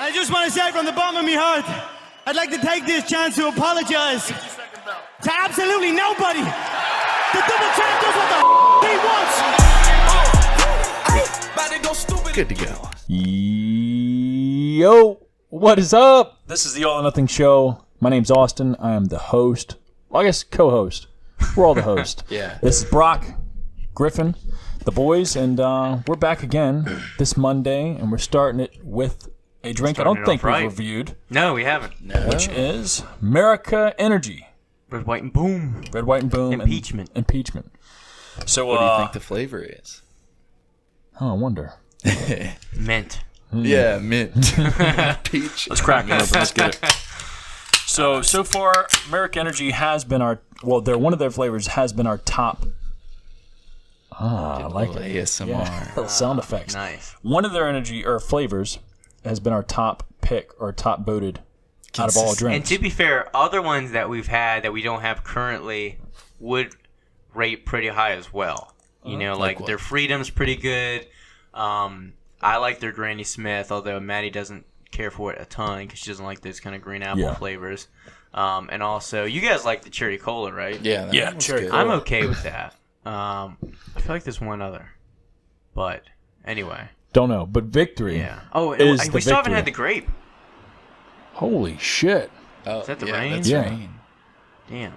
I just want to say from the bottom of my heart, I'd like to take this chance to apologize to absolutely nobody. The double champ does what the he wants. Good to go. Yo, what is up? This is the All or Nothing Show. My name's Austin. I am the host. Well, I guess co-host. We're all the host. Yeah. This is Brock, Griffin, the boys, and we're back again this Monday, and we're starting it with a drink I don't think we've reviewed. No, we haven't. Which is America Energy. Red, white, and boom. Red, white, and boom. Impeachment. Impeachment. So, what do you think the flavor is? Oh, I wonder. Mint. Yeah, mint. Peach. Let's crack it open. Let's get it. So far, America Energy has been our, one of their flavors has been our top. I like it. ASMR. Yeah. Sound effects. Nice. One of their energy or flavors has been our top pick or top voted out of all drinks. And to be fair, other ones that we've had that we don't have currently would rate pretty high as well. You know, like their Freedom's pretty good. I like their Granny Smith, although Maddie doesn't care for it a ton because she doesn't like those kind of green apple flavors. And also, you guys like the cherry cola, right? Yeah, cherry cola. I'm okay with that. I feel like there's one other, but anyway. Don't know, but Victory. Yeah. Oh, is we still haven't had the grape. Holy shit! Is that the rain? That's rain. Damn.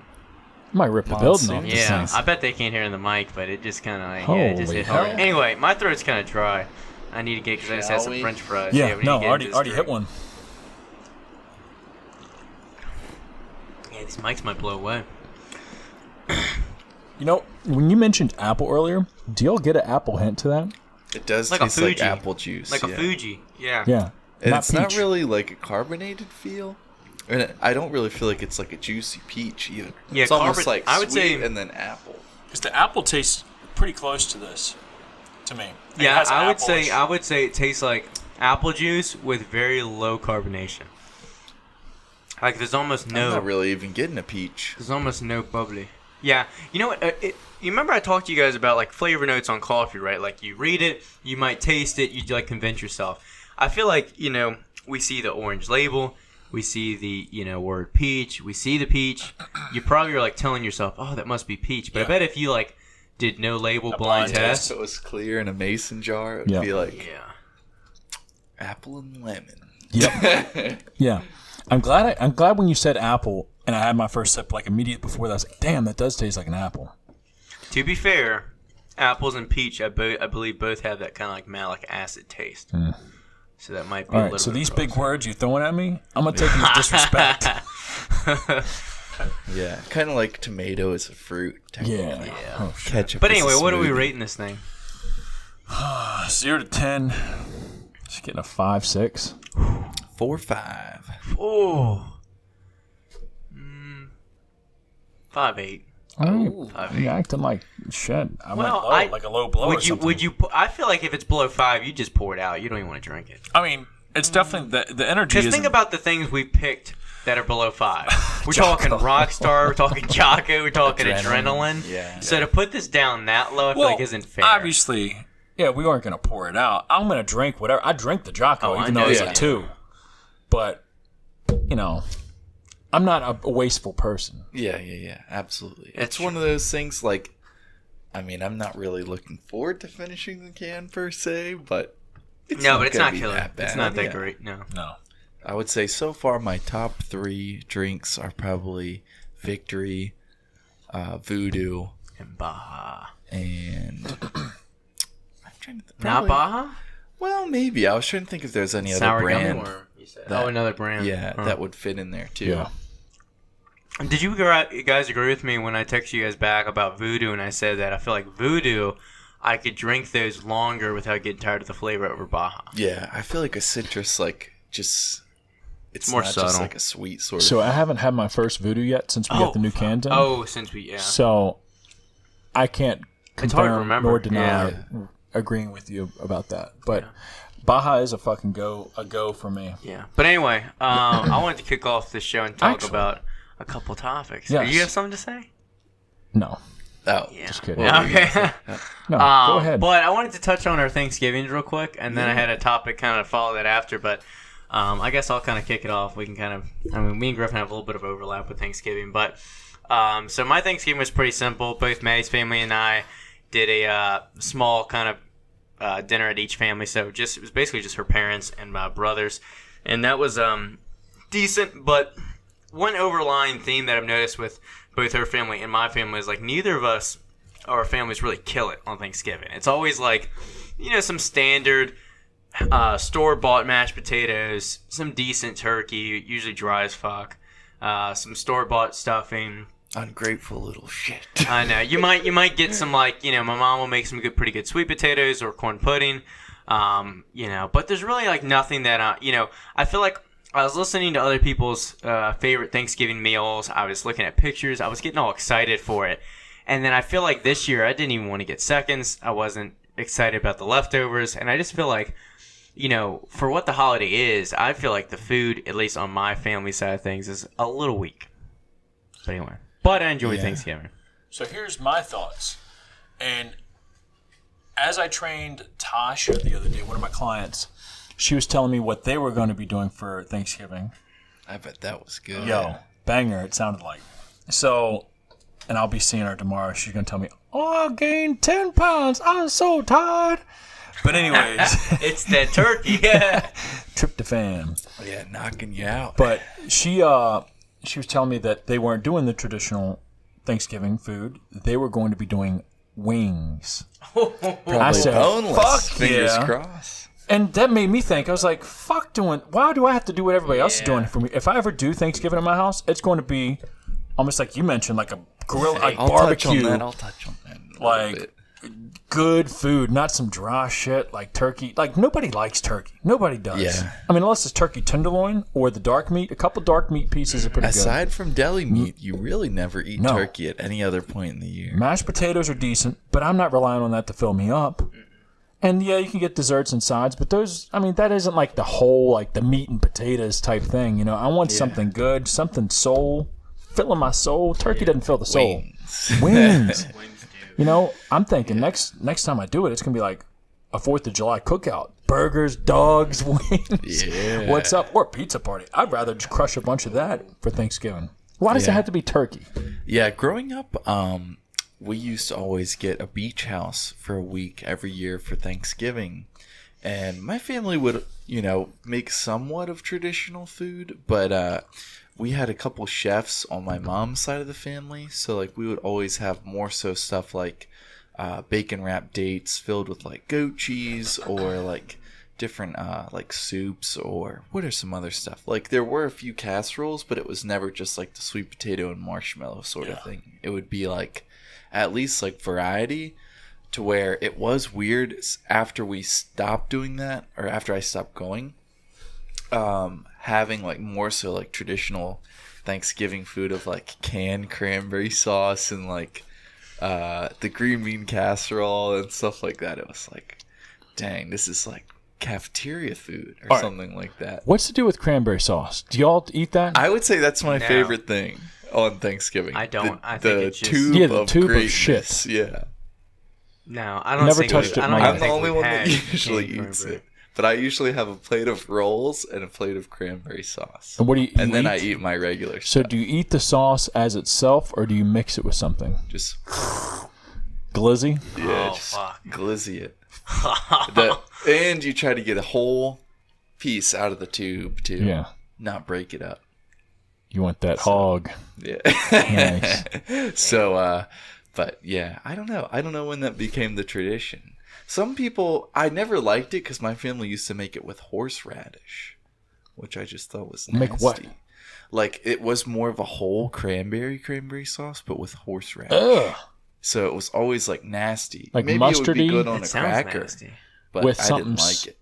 Might rip the building off. Yeah, I bet they can't hear in the mic, but it just kind of like, it just Holy hit hell. hard. Anyway, my throat's kind of dry. I need to get, because I just had some French fries. Yeah, we need to get already into this hit drink. one. Yeah, these mics might blow away. You know, when you mentioned apple earlier, do y'all get an apple hint to that? It does Like a taste like Fuji. apple juice. Like a Fuji. Yeah. Yeah. And it's not peach. really like a carbonated feel. And I don't really feel like it's like a juicy peach either. Yeah, it's almost like I would sweet say- and then apple. Because the apple tastes pretty close to this, to me. Yeah, I would say it tastes like apple juice with very low carbonation. Like there's almost I'm no. not really even getting a peach. There's almost no bubbly. Yeah, you know what? You remember I talked to you guys about like flavor notes on coffee, right? Like you read it, you might taste it, you like convince yourself. I feel like we see the orange label, we see the word peach, we see the peach. You probably are like telling yourself, oh, that must be peach. But I bet if you like did no label blind test, If it was clear in a mason jar, it would be like yeah. apple and lemon. Yep. Yeah. I'm glad when you said apple and I had my first sip like immediate before that. I was like, damn, that does taste like an apple. To be fair, apples and peach, I believe both have that kind of like malic acid taste. So that might be All a right, little so bit these gross. big words you're throwing at me, I'm going to take them as disrespect. Yeah, kind of like tomato is a fruit. Yeah. Oh, shit. Ketchup. But is a anyway, what are we smoothie. rating this thing? 0 to 10. Just getting a 5, 6. 4, 5. Oh. 5.8. Oh, 5.8. you're acting like shit. I Well, went low, like a low blow or something. Would you? I feel like if it's below 5, you just pour it out. You don't even want to drink it. I mean, it's definitely the energy. Because think about the things we picked that are below 5. We're talking Rockstar, we're talking Jocko, we're talking Adrenaline. Yeah. So to put this down that low, I feel like isn't fair. Obviously, yeah, we aren't going to pour it out. I'm going to drink whatever. I drink the Jocko, Oh, I even know though it's you a do. 2. But, I'm not a wasteful person. Yeah, absolutely. It's one of those things like, I mean, I'm not really looking forward to finishing the can per se, but it's but it's gonna not be killer. that bad. It's not that Yeah. great. No. I would say so far my top 3 drinks are probably Victory, Voodoo, And Baja. and I'm trying to Not Baja? Well, maybe. I was trying to think if there's any Sour other brand. gummy worm, you said. Another brand. Yeah, that would fit in there too. Yeah. Did you guys agree with me when I texted you guys back about Voodoo and I said that I feel like Voodoo, I could drink those longer without getting tired of the flavor over Baja? Yeah, I feel like a citrus, it's more not subtle. just like a sweet sort of. So I haven't had my first Voodoo yet since we got the new cans in. Oh, since we, yeah. So I can't It's hard to confirm remember. nor deny Yeah. agreeing with you about that. But Baja is a fucking go for me. Yeah. But anyway, I wanted to kick off this show and talk Actually. about a couple topics. Yes. You have something to say? No. Oh, Yeah. Just kidding. Okay. No, go ahead. But I wanted to touch on our Thanksgivings real quick, and then I had a topic kind of follow that after. But I guess I'll kind of kick it off. We can me and Griffin have a little bit of overlap with Thanksgiving, but so my Thanksgiving was pretty simple. Both Maddie's family and I did a small kind of dinner at each family. So it was basically just her parents and my brothers, and that was decent. But one overlying theme that I've noticed with both her family and my family is like neither of us, our families, really kill it on Thanksgiving. It's always like, some standard store-bought mashed potatoes, some decent turkey, usually dry as fuck, some store-bought stuffing. Ungrateful little shit. I know. You might get some, my mom will make some pretty good sweet potatoes or corn pudding, but there's really like nothing that I feel like I was listening to other people's favorite Thanksgiving meals. I was looking at pictures. I was getting all excited for it. And then I feel like this year I didn't even want to get seconds. I wasn't excited about the leftovers. And I just feel like, for what the holiday is, I feel like the food, at least on my family side of things, is a little weak. But anyway. But I enjoy Thanksgiving. So here's my thoughts. And as I trained Tasha the other day, one of my clients, she was telling me what they were going to be doing for Thanksgiving. I bet that was good. Yo, banger, it sounded like. So, and I'll be seeing her tomorrow. She's going to tell me, I gained 10 pounds. I'm so tired. But anyways. It's that turkey. Yeah. Tryptophan. Yeah, knocking you out. But she was telling me that they weren't doing the traditional Thanksgiving food. They were going to be doing wings. I said, boneless. Fuck Fingers yeah. crossed. And that made me think. I was like, why do I have to do what everybody else is doing for me? If I ever do Thanksgiving in my house, it's going to be almost like you mentioned, like a grill, like barbecue. I'll touch on that. Like good food, not some dry shit like turkey. Like nobody likes turkey. Nobody does. Yeah. I mean, unless it's turkey tenderloin or the dark meat. A couple dark meat pieces are pretty good. Aside from deli meat, you really never eat turkey at any other point in the year. Mashed potatoes are decent, but I'm not relying on that to fill me up. And yeah, you can get desserts and sides, but that isn't like the whole, like the meat and potatoes type thing. I want something good, something filling my soul. Turkey doesn't fill the soul. Wings. I'm thinking next time I do it, it's going to be like a 4th of July cookout. Burgers, dogs, wings. Yeah. What's up? Or pizza party. I'd rather just crush a bunch of that for Thanksgiving. Why does it have to be turkey? Yeah, growing up, we used to always get a beach house for a week every year for Thanksgiving. And my family would, make somewhat of traditional food, but we had a couple chefs on my mom's side of the family. So, like, we would always have more so stuff like bacon wrapped dates filled with, like, goat cheese or, like, different, like, soups or what are some other stuff? Like, there were a few casseroles, but it was never just, like, the sweet potato and marshmallow sort of thing. It would be, like, at least like variety, to where it was weird after we stopped doing that, or after I stopped going, having like more so like traditional Thanksgiving food of like canned cranberry sauce and like the green bean casserole and stuff like that. It was like, dang, this is like cafeteria food or something like that. What's to do with cranberry sauce? Do y'all eat that? I would say that's my favorite thing on Thanksgiving. I don't. I think the it's just... tube the of tube greatness. Of shit. Yeah. No, I don't Never think touched it. I'm the only one that usually eats it. But I usually have a plate of rolls and a plate of cranberry sauce. And what do you and then I eat my regular So stuff. do you eat the sauce as itself, or do you mix it with something? Just glizzy? Yeah, just glizzy it. And you try to get a whole piece out of the tube too. Yeah. Not break it up. You want that hog. Yeah. Nice. So, but yeah, I don't know. I don't know when that became the tradition. Some people, I never liked it because my family used to make it with horseradish, which I just thought was nasty. Make what? Like, it was more of a whole cranberry sauce, but with horseradish. Ugh. So it was always like nasty. Like maybe mustardy? It would be good on It a sounds cracker, nasty. but With I didn't something like it.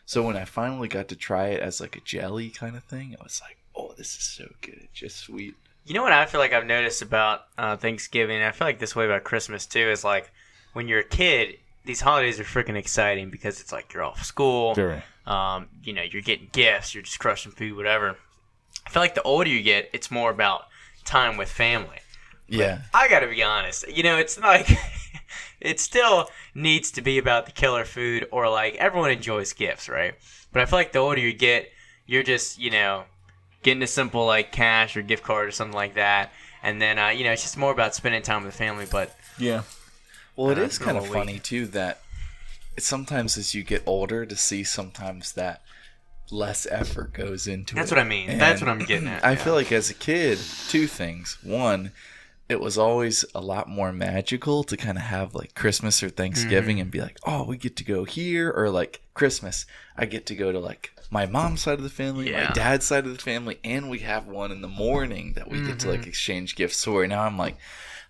So when I finally got to try it as like a jelly kind of thing, I was like, oh, this is so good. It's just sweet. You know what I feel like I've noticed about Thanksgiving, I feel like this way about Christmas too, is like when you're a kid, these holidays are freaking exciting because it's like you're off school. Very. You know, you're getting gifts, you're just crushing food, whatever. I feel like the older you get, it's more about time with family. Yeah. But I gotta be honest, you know, it's like it still needs to be about the killer food, or like everyone enjoys gifts, right? But I feel like the older you get, You're just, getting a simple like cash or gift card or something like that. And then, it's just more about spending time with the family. But Yeah. Well, it is kind of week. funny too that sometimes as you get older to see sometimes that less effort goes into that's it. what I mean. And That's what I'm getting at. I feel like as a kid, two things. One, it was always a lot more magical to kind of have like Christmas or Thanksgiving and be like, oh, we get to go here, or like Christmas, I get to go to like my mom's side of the family, my dad's side of the family, and we have one in the morning that we get to like exchange gifts for. Now I'm like,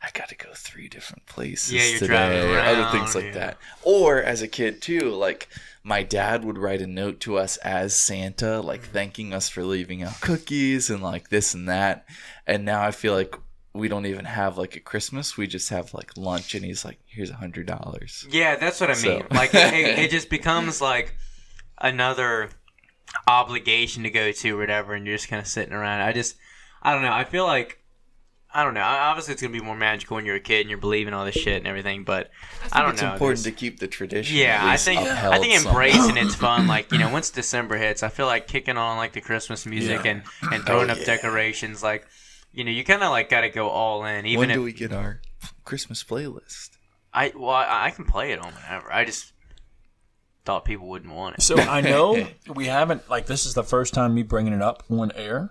I got to go 3 different places you're today, driving or other around, things like that. Or as a kid too, like my dad would write a note to us as Santa, like thanking us for leaving out cookies and like this and that. And now I feel like we don't even have like a Christmas. We just have like lunch, and he's like, "Here's $100." Yeah, that's what I mean. So- Like it just becomes like another obligation to go to or whatever, and you're just kind of sitting around. I don't know. I feel like, I don't know. Obviously, it's gonna be more magical when you're a kid and you're believing all this shit and everything. But I don't it's know. important to keep the tradition. Yeah, at I least think upheld embracing it's fun. Like, once December hits, I feel like kicking on like the Christmas music and throwing up decorations. Like, you kind of like got to go all in. Even When if do we get our Christmas playlist? I can play it on whenever. I just thought people wouldn't want it. So I know we haven't, like, this is the first time me bringing it up on air,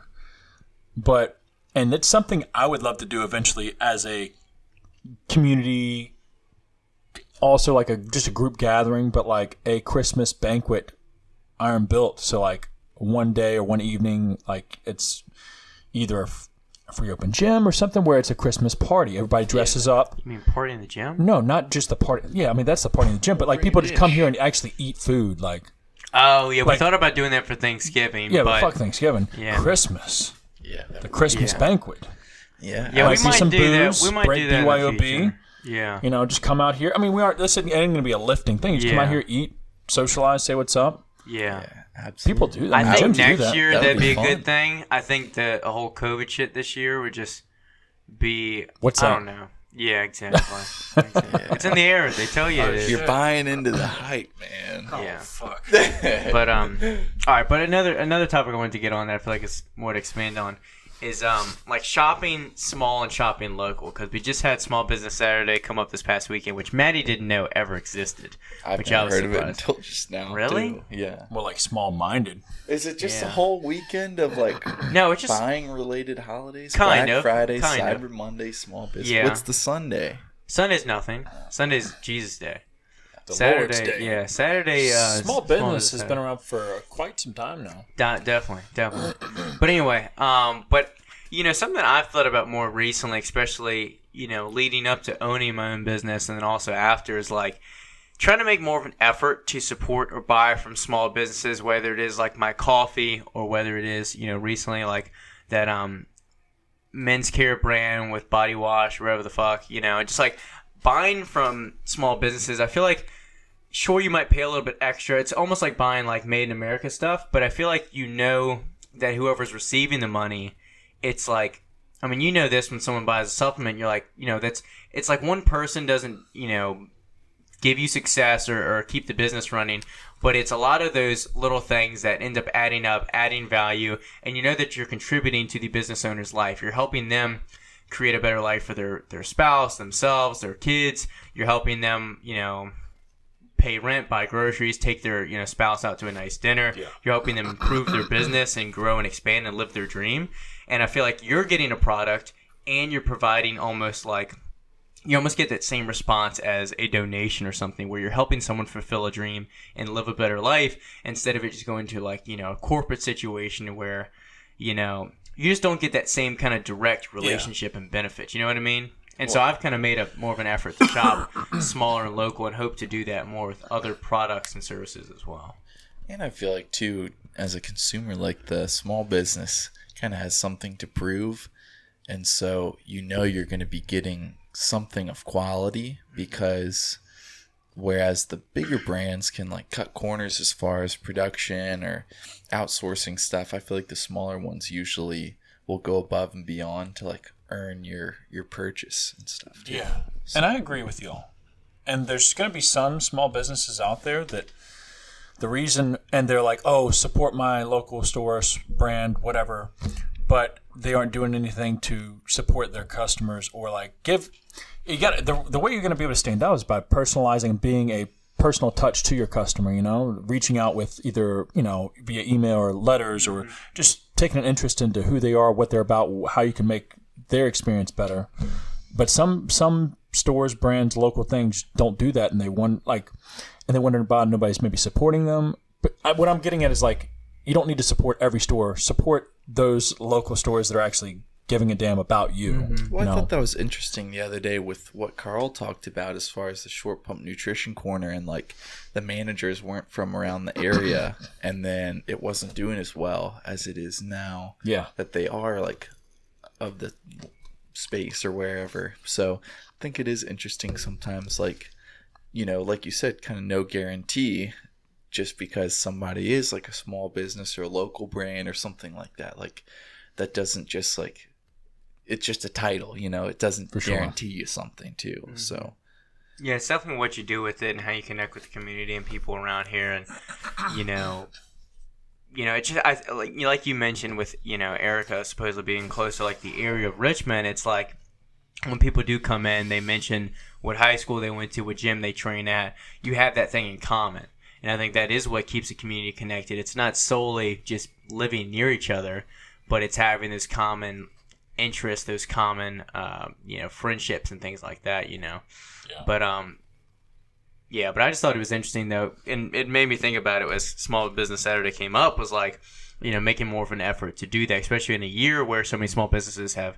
and it's something I would love to do eventually as a community, also like just a group gathering, but like a Christmas banquet, iron built. So like one day or one evening, like it's either a free open gym or something where it's a Christmas party. Everybody dresses up. You mean party in the gym? No, not just the party. Yeah, I mean, that's the party in the gym, but like people just come here and actually eat food. Like, Oh, yeah. We Like- thought about doing that for Thanksgiving. yeah, but but fuck Thanksgiving. Yeah. Christmas. Yeah, The Christmas banquet. yeah. Yeah, Might we see might some do booze, that. We might break do that in the BYOB. future. Yeah. You know, just come out here. I mean, this isn't going to be a lifting thing. You just come Yeah. out here, eat, socialize, say what's up. Yeah. Absolutely. People do that. I think gyms do next that. year That would that'd be be a fun. good thing. I think the whole COVID shit this year would just be. What's I that? don't know. Yeah, exactly. It's in the air. They tell you it is. You're buying into the hype, man. Yeah. Fuck. But all right. But another topic I wanted to get on that I feel like it's more to expand on is like shopping small and shopping local, because we just had Small Business Saturday come up this past weekend, which Maddie didn't know ever existed. I've which I never was heard of it surprised. until just now. Really? too. Yeah. Well, like small-minded. Is it just Yeah. a whole weekend of like No, it's just buying related holidays? Kind Black of, Friday, kind of. Cyber Monday, Small Business. Yeah. What's the Sunday? Sunday's nothing. Sunday's Jesus Day. The Saturday, Lord's Day. yeah, Saturday. Small business has Saturday. been around for quite some time now. Definitely. But anyway, but something I've thought about more recently, especially leading up to owning my own business, and then also after, is like trying to make more of an effort to support or buy from small businesses, whether it is like my coffee or whether it is recently like that men's care brand with body wash, whatever the fuck, just like buying from small businesses. I feel like sure you might pay a little bit extra. It's almost like buying like made in America stuff, but I feel like that whoever's receiving the money, it's like, I mean, this when someone buys a supplement, you're like, it's like one person doesn't, give you success or keep the business running, but it's a lot of those little things that end up adding up, adding value, and that you're contributing to the business owner's life. You're helping them create a better life for their spouse, themselves, their kids. You're helping them, pay rent, buy groceries, take their spouse out to a nice dinner. Yeah. You're helping them improve their business and grow and expand and live their dream. And I feel like you're getting a product and you're providing almost like you almost get that same response as a donation or something, where you're helping someone fulfill a dream and live a better life, instead of it just going to like a corporate situation where you just don't get that same kind of direct relationship and benefit. You know what I mean? And so I've kind of made more of an effort to shop smaller and local, and hope to do that more with other products and services as well. And I feel like too, as a consumer, like the small business kind of has something to prove, and so you're going to be getting something of quality, because whereas the bigger brands can like cut corners as far as production or outsourcing stuff, I feel like the smaller ones usually will go above and beyond to like earn your purchase and stuff too. Yeah. And I agree with y'all. And there's going to be some small businesses out there that the reason, and they're like, oh, support my local store, brand, whatever, but they aren't doing anything to support their customers or like the way you're going to be able to stand out is by personalizing and being a personal touch to your customer, reaching out with either, via email or letters or just taking an interest into who they are, what they're about, how you can make their experience better. But some stores, brands, local things don't do that, and they wonder about nobody's maybe supporting them. But what I'm getting at is like, you don't need to support every store. Support those local stores that are actually giving a damn about you. Well, I thought that was interesting the other day with what Carl talked about as far as the Short Pump Nutrition Corner, and like the managers weren't from around the area, and then it wasn't doing as well as it is now. Yeah. That they are like of the space or wherever. So I think it is interesting sometimes, like, like you said, kind of no guarantee just because somebody is like a small business or a local brand or something like that. Like that doesn't just like, it's just a title, it doesn't guarantee you something too. So yeah, it's definitely what you do with it and how you connect with the community and people around here. And it's just like you mentioned with Erica supposedly being close to like the area of Richmond. It's like when people do come in, they mention what high school they went to, what gym they train at. You have that thing in common, and I think that is what keeps the community connected. It's not solely just living near each other, but it's having this common interest, those common friendships and things like that. Yeah. But but I just thought it was interesting though, and it made me think about it as Small Business Saturday came up, was like making more of an effort to do that, especially in a year where so many small businesses have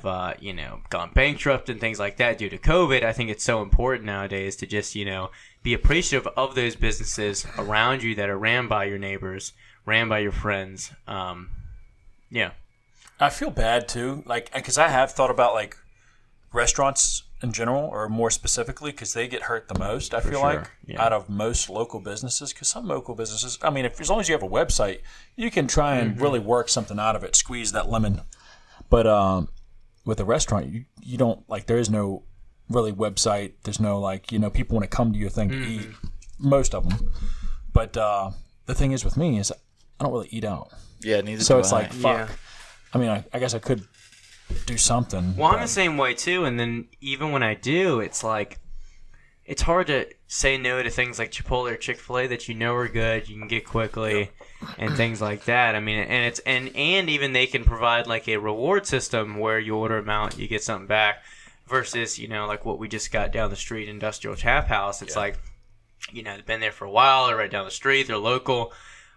gone bankrupt and things like that due to COVID. I think it's so important nowadays to just be appreciative of those businesses around you that are ran by your neighbors, ran by your friends. I feel bad too, like, because I have thought about like restaurants in general, or more specifically, because they get hurt the most. I feel like out of most local businesses, because some local businesses, I mean, as long as you have a website, you can try and really work something out of it, squeeze that lemon. But with a restaurant, you don't, like, there is no really website. There's no like, people want to come to your thing to eat, most of them. But the thing is with me is I don't really eat out. Yeah, neither so do it's I. like, fuck. Yeah. I mean, I guess I could do something. Well, I'm the same way too, and then even when I do, it's like, it's hard to say no to things like Chipotle or Chick-fil-A that are good, you can get quickly, and things like that. I mean, and it's and even they can provide like a reward system where you order them out, you get something back, versus like what we just got down the street, Industrial Tap House. It's like, they've been there for a while, they're right down the street, they're local,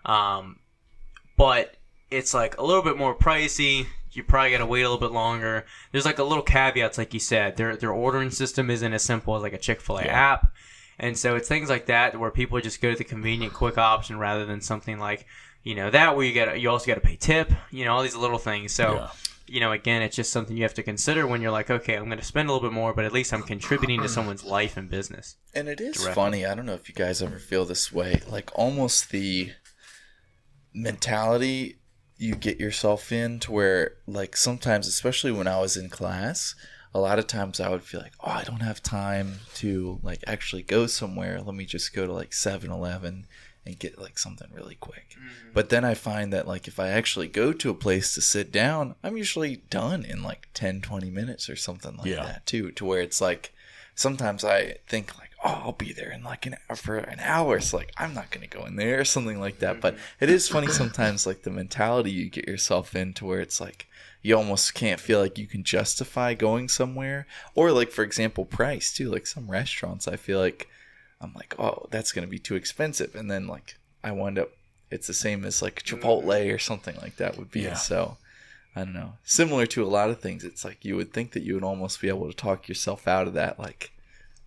but it's like a little bit more pricey. You probably got to wait a little bit longer. There's like a little caveats, like you said. Their ordering system isn't as simple as like a Chick-fil-A app. And so it's things like that where people just go to the convenient, quick option rather than something like, that where you also got to pay tip, all these little things. So, again, it's just something you have to consider when you're like, okay, I'm going to spend a little bit more, but at least I'm contributing to someone's life and business. And it is funny. I don't know if you guys ever feel this way. Like almost the mentality you get yourself in to where, like, sometimes, especially when I was in class, a lot of times I would feel like, oh, I don't have time to like actually go somewhere. Let me just go to like 7-Eleven and get like something really quick. But then I find that like if I actually go to a place to sit down, I'm usually done in like 10-20 minutes or something like that too, to where it's like sometimes I think like, oh, I'll be there in like for an hour. So like, I'm not going to go in there or something like that. But it is funny sometimes, like the mentality you get yourself into where it's like, you almost can't feel like you can justify going somewhere. Or like, for example, price too. Like some restaurants, I feel like I'm like, oh, that's going to be too expensive. And then like I wind up, it's the same as like Chipotle or something like that would be. So I don't know. Similar to a lot of things, it's like you would think that you would almost be able to talk yourself out of that like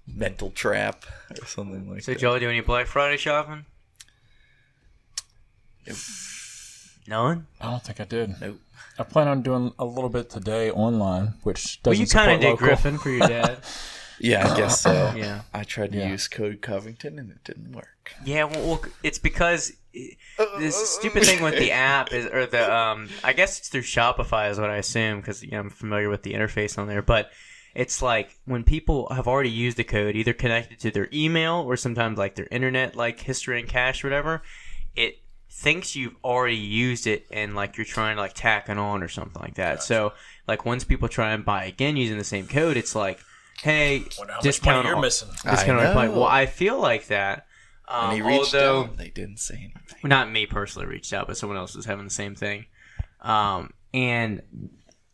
mental trap or something like that. So did y'all do any Black Friday shopping? Nope. None? I don't think I did. Nope. I plan on doing a little bit today online, which doesn't you kind of did local. Griffin for your dad. Yeah, I guess so. Yeah. I tried to use Code Covington and it didn't work. Yeah, well it's because this stupid thing with the app is, or the I guess it's through Shopify is what I assume, because I'm familiar with the interface on there, but it's like when people have already used the code, either connected to their email or sometimes like their internet, like history and cache or whatever, it thinks you've already used it and like you're trying to like tack it on or something like that. Gotcha. So like once people try and buy again using the same code, it's like, hey, discount you're missing. Discount on play. Well, I feel like that. And he reached out, they didn't say anything. Not me personally reached out, but someone else was having the same thing. And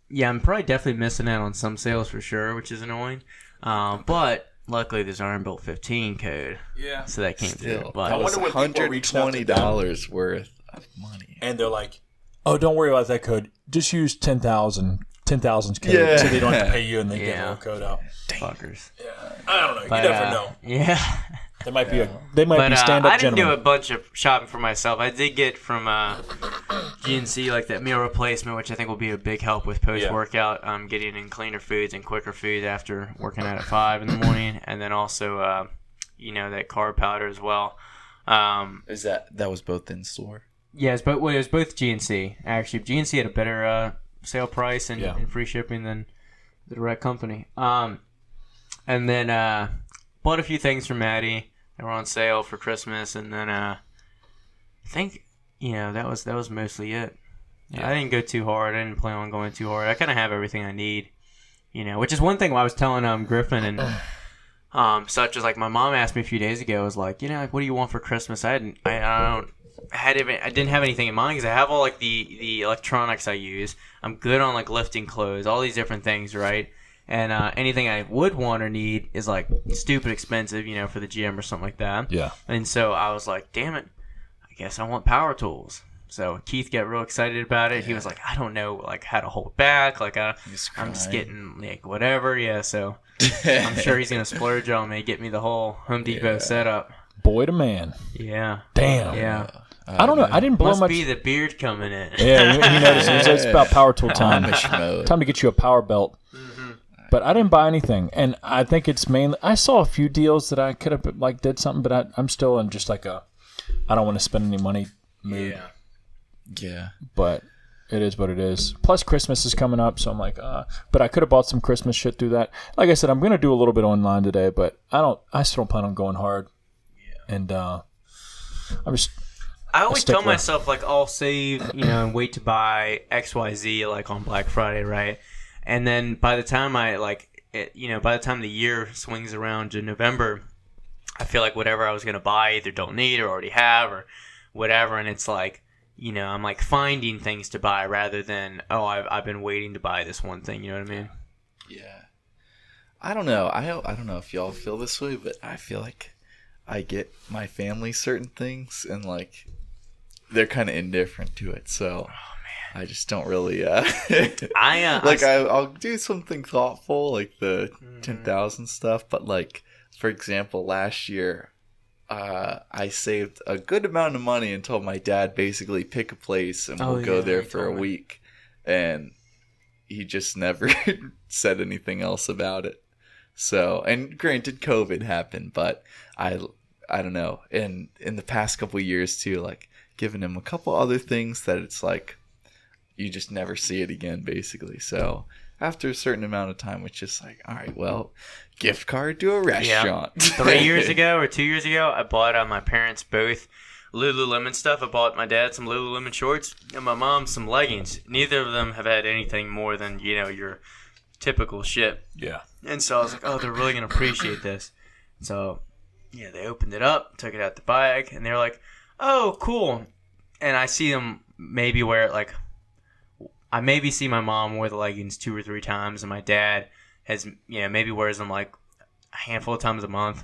yeah, I'm probably definitely missing out on some sales for sure, which is annoying. But luckily, there's Iron Bolt 15 code. Yeah. So that came through. But I wonder what $120 worth of money. And they're like, oh, don't worry about that code. Just use 10,000's code so they don't have to pay you and they get a little code out. Fuckers. Yeah. I don't know. But, you never know. Yeah. They might be stand-up I didn't gentlemen. do a bunch of shopping for myself. I did get from GNC like that meal replacement, which I think will be a big help with post-workout. Getting in cleaner foods and quicker foods after working out at 5 in the morning, and then also that carb powder as well. Is that was both in store? Yeah, it was both GNC. Actually, GNC had a better sale price and free shipping than the direct company. And then bought a few things from Maddie. They were on sale for Christmas, and then I think that was mostly it. Yeah. I didn't go too hard. I didn't plan on going too hard. I kind of have everything I need, which is one thing I was telling Griffin and such as like my mom asked me a few days ago. Was like, like what do you want for Christmas? I didn't have anything in mind because I have all like the electronics I use. I'm good on like lifting clothes, all these different things, right? And anything I would want or need is like stupid expensive, for the gym or something like that. Yeah. And so I was like, damn it, I guess I want power tools. So Keith got real excited about it. Yeah. He was like, I don't know like how to hold back. Like I'm just getting like whatever. Yeah. So I'm sure he's gonna splurge on me, get me the whole Home Depot setup. Boy to man. Yeah. Damn. Yeah. I don't know. I didn't blow Must much. be the beard coming in. Yeah, you noticed. It's about power tool time. Time to get you a power belt. But I didn't buy anything, and I think it's mainly. I saw a few deals that I could have like did something, but I'm still in just like I don't want to spend any money mood. Yeah. But it is what it is. Plus Christmas is coming up, so I'm like, but I could have bought some Christmas shit through that. Like I said, I'm gonna do a little bit online today, but I still don't plan on going hard. Yeah. And I always tell myself like I'll save, and wait to buy XYZ like on Black Friday, right? And then by the time by the time the year swings around to November, I feel like whatever I was going to buy either don't need or already have or whatever. And it's like, I'm like finding things to buy rather than, I've been waiting to buy this one thing. You know what I mean? Yeah. I don't know. I don't know if y'all feel this way, but I feel like I get my family certain things and like they're kind of indifferent to it. So I just don't really. I'll do something thoughtful, like the 10,000 stuff. But like, for example, last year, I saved a good amount of money and told my dad basically pick a place and we'll go there for a week, and he just never said anything else about it. So, and granted, COVID happened, but I don't know. In the past couple of years too, like giving him a couple other things that it's like. You just never see it again, basically. So after a certain amount of time, it's just like, all right, well, gift card to a restaurant. Yeah. 3 years ago or 2 years ago, I bought my parents both Lululemon stuff. I bought my dad some Lululemon shorts and my mom some leggings. Neither of them have had anything more than, your typical shit. Yeah. And so I was like, oh, they're really going to appreciate this. So, they opened it up, took it out the bag, and they were like, oh, cool. And I see them maybe wear it like... I maybe see my mom wear the leggings 2 or 3 times, and my dad has, maybe wears them like a handful of times a month.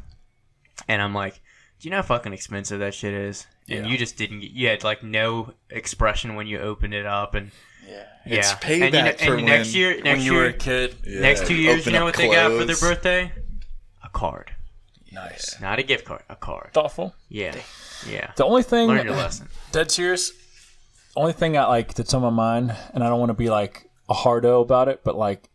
And I'm like, do you know how fucking expensive that shit is? Yeah. And you just you had like no expression when you opened it up, and it's payback for next year when you were a kid. Yeah. Next 2 years, you know what they got for their birthday? A card. Nice. Not a gift card, a card. Thoughtful. Yeah. Yeah. The only thing, learn your lesson. Dead serious. Only thing I like that's on my mind, and I don't want to be like a hardo about it, but like,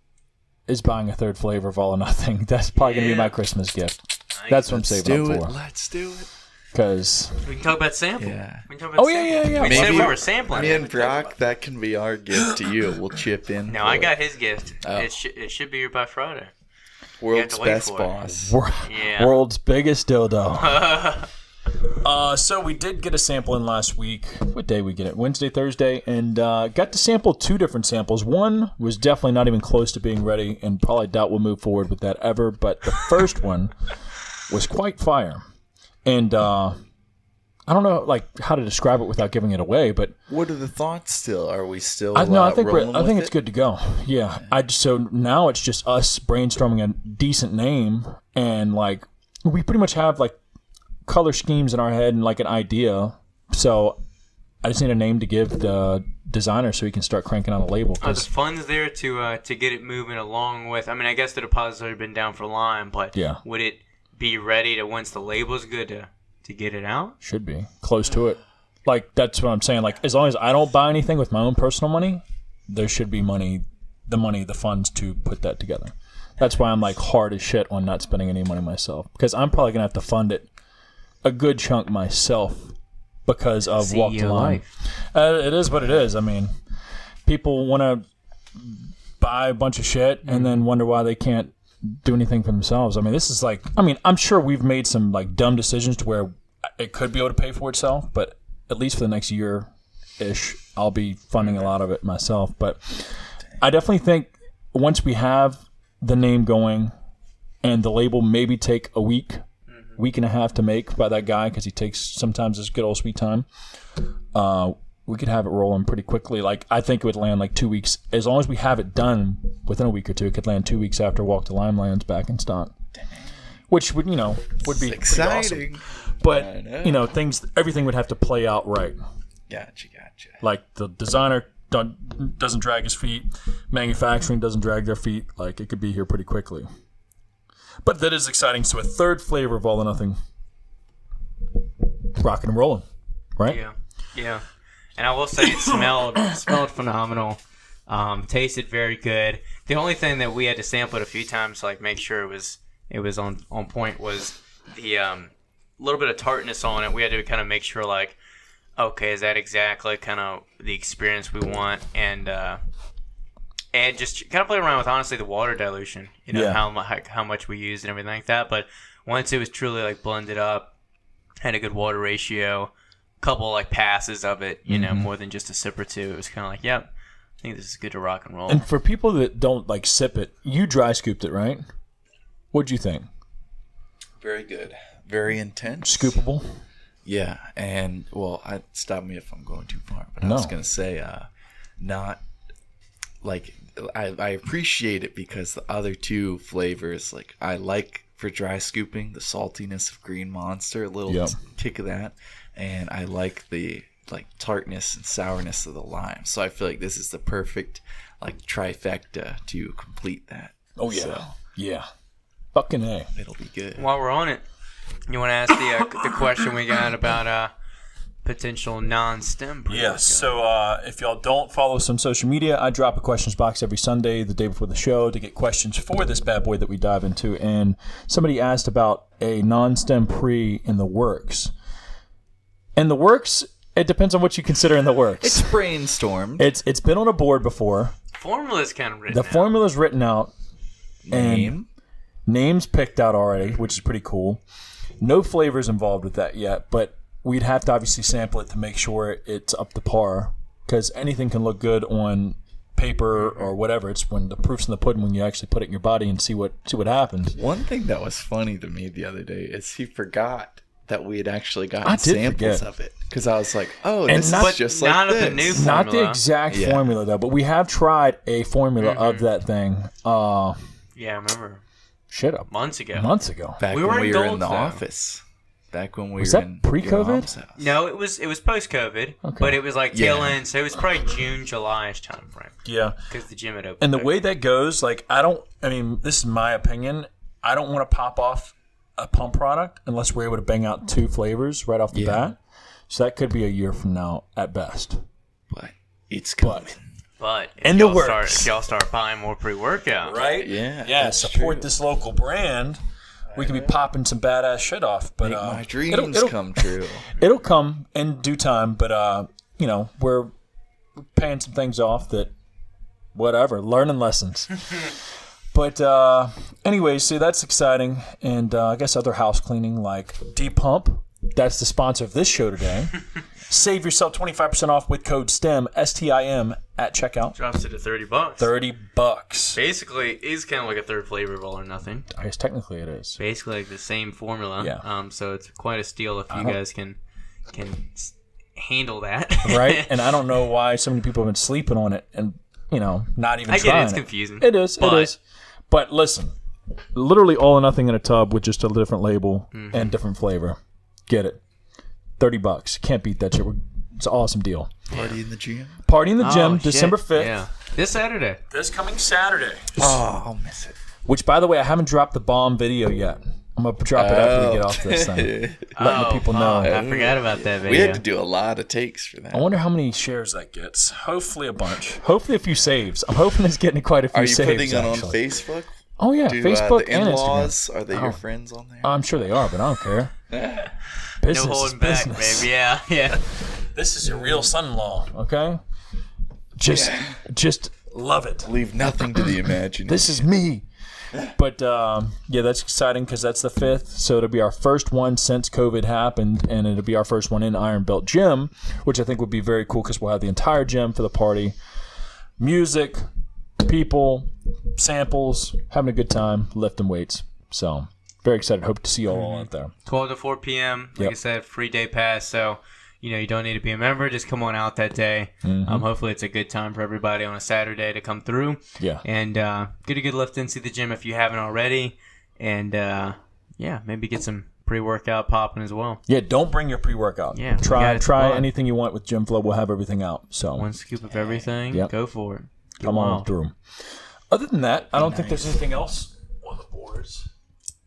is buying a third flavor of All or Nothing. That's probably gonna be my Christmas gift. That's what I'm saving up for. Let's do it. Because we can talk about sampling. Yeah. We can talk about yeah. We said we were sampling. Me and Brock, that can be our gift to you. We'll chip in. No, I got his gift. It should be here by Friday. World's to wait best for it. boss. Yeah. World's biggest dildo. So we did get a sample in last week. What day we get it? Wednesday, Thursday, and got to sample 2 different samples. One was definitely not even close to being ready, and probably doubt we'll move forward with that ever. But the first one was quite fire, and I don't know how to describe it without giving it away. But What are the thoughts still? Are we still I think rolling I think with it's it? good to go. Yeah. So now it's just us brainstorming a decent name, and we pretty much have color schemes in our head and an idea. So I just need a name to give the designer so he can start cranking out a label. Are the funds there to get it moving along with? I mean, I guess the deposit's already been down for Lime, but Yeah. would it be ready to once the label's good to get it out? Should be close to it. That's what I'm saying. As long as I don't buy anything with my own personal money, there should be the funds to put that together. That's why I'm hard as shit on not spending any money myself, because I'm probably gonna have to fund it a good chunk myself because of Walk the Line. It is what it is. I mean, people want to buy a bunch of shit and then wonder why they can't do anything for themselves. I mean, this is I'm sure we've made some dumb decisions to where it could be able to pay for itself, but at least for the next year-ish, I'll be funding a lot of it myself. But I definitely think once we have the name going and the label maybe take a week and a half to make by that guy, because he takes sometimes his good old sweet time, we could have it rolling pretty quickly. I think it would land 2 weeks. As long as we have it done within a week or two, it could land 2 weeks after Walk the Line lands back in stock. Which would be exciting. awesome. But everything would have to play out right. Gotcha. The designer doesn't drag his feet, manufacturing doesn't drag their feet. It could be here pretty quickly. But that is exciting. So a third flavor of All or Nothing, rocking and rolling, right? Yeah. And I will say it smelled phenomenal. Tasted very good. The only thing that we had to sample it a few times, make sure it was on point, was the little bit of tartness on it. We had to kind of make sure okay, is that exactly kind of the experience we want? And just kind of play around with, honestly, the water dilution, how much we used and everything like that. But once it was truly blended up, had a good water ratio, a couple passes of it, more than just a sip or two, it was kind of yep, I think this is good to rock and roll. And for people that don't sip it, you dry scooped it, right? What'd you think? Very good. Very intense. Scoopable? Yeah, and stop me if I'm going too far, but No. I was gonna say, not I appreciate it because the other 2 flavors, I like for dry scooping the saltiness of Green Monster, a little kick of that, and I like the tartness and sourness of the lime. So I feel this is the perfect trifecta to complete that. Oh yeah, So yeah, fucking A. it'll be good. While we're on it, you want to ask the question we got about potential non-stem pre-workout? Yeah, so if y'all don't follow us on social media, I drop a questions box every Sunday, the day before the show, to get questions for this bad boy that we dive into. And somebody asked about a non-stem pre in the works. In the works, it depends on what you consider in the works. It's brainstormed. It's been on a board before. Formula's kind of written The out. formula's written out. Name. Names picked out already, which is pretty cool. No flavors involved with that yet, but we'd have to obviously sample it to make sure it's up to par, because anything can look good on paper or whatever. It's when the proof's in the pudding when you actually put it in your body and see what happens. One thing that was funny to me the other day is he forgot that we had actually gotten I did samples forget. of it, because I was like, "Oh, And this not- is just not like of the this." new Not the formula. exact Yeah. formula though, but we have tried a formula of that thing. Yeah, I remember months ago. months ago. Back We when were we in were in gold, the though. office. Back when we Was were that in pre-COVID? your mom's house. No, it was post-COVID, but it was tail Yeah. end, so it was probably June, July-ish time frame Yeah. because the gym had opened. And the way that goes, this is my opinion. I don't want to pop off a pump product unless we're able to bang out 2 flavors right off the bat. So that could be a year from now at best. But it's coming. But if In the y'all start buying more pre-workout, Right? Yeah, Yeah, that's support true. this local brand. We can be popping some badass shit off. But Make my dreams come true. It'll come in due time, but we're paying some things off that whatever, learning lessons. But anyway, so that's exciting. And I guess other house cleaning like D-Pump. That's the sponsor of this show today. Save yourself 25% off with code STEM, S-T-I-M, at checkout. Drops it to $30. $30. Basically, it's kind of like a third flavor of All or Nothing. I guess technically it is. Basically, like the same formula. Yeah. So it's quite a steal if you guys can handle that. Right? And I don't know why so many people have been sleeping on it and, not even I trying get it's confusing. It is. But listen, literally All or Nothing in a tub with just a different label and different flavor. Get it. $30. Can't beat that shit. It's an awesome deal. Party in the gym. Party in the gym, shit. December 5th. Yeah. This Saturday. This coming Saturday. Oh, I'll miss it. Which, by the way, I haven't dropped the bomb video yet. I'm going to drop it after we get off this thing. Letting the people know. I forgot about that video. We had to do a lot of takes for that. I wonder how many shares that gets. Hopefully a bunch. Hopefully a few saves. I'm hoping it's getting quite a few saves. Are you putting it on actually. Facebook? Oh, yeah. Facebook the and in-laws, Instagram. are they your friends on there? I'm sure they are, but I don't care. Business No is holding back, business. baby. Yeah. This is your real son-in-law, okay? Just love it. Leave nothing to the imagination. This is me. But, yeah, that's exciting because that's the 5th. So it'll be our first one since COVID happened, and it'll be our first one in Iron Belt Gym, which I think would be very cool because we'll have the entire gym for the party. Music, people, samples, having a good time, lifting weights. So, very excited. Hope to see you all out there. 12 to 4 p.m. Like I said, free day pass. So, you don't need to be a member. Just come on out that day. Hopefully it's a good time for everybody on a Saturday to come through. Yeah. And get a good lift into the gym if you haven't already. And, maybe get some pre-workout popping as well. Yeah, don't bring your pre-workout. Yeah, we got Try it tomorrow. anything you want with GYMFLO. We'll have everything out. So One scoop of everything. Yep. Go for it. come on through. Other than that, I don't think there's anything else on the boards.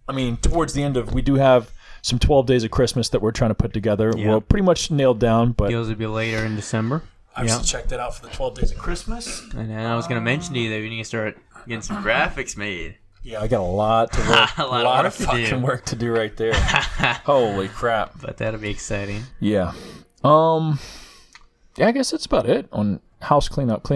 I mean, towards the end of, we do have some 12 Days of Christmas that we're trying to put together. Yeah. We're pretty much nailed down, but Deals will be later in December. I should check that out for the 12 Days of Christmas. And then I was going to mention to you that we need to start getting some graphics made. Yeah, I got a lot to work. A lot of work to fucking do. work to do right there. Holy crap. But that'll be exciting. Yeah. Yeah, I guess that's about it on house cleanup,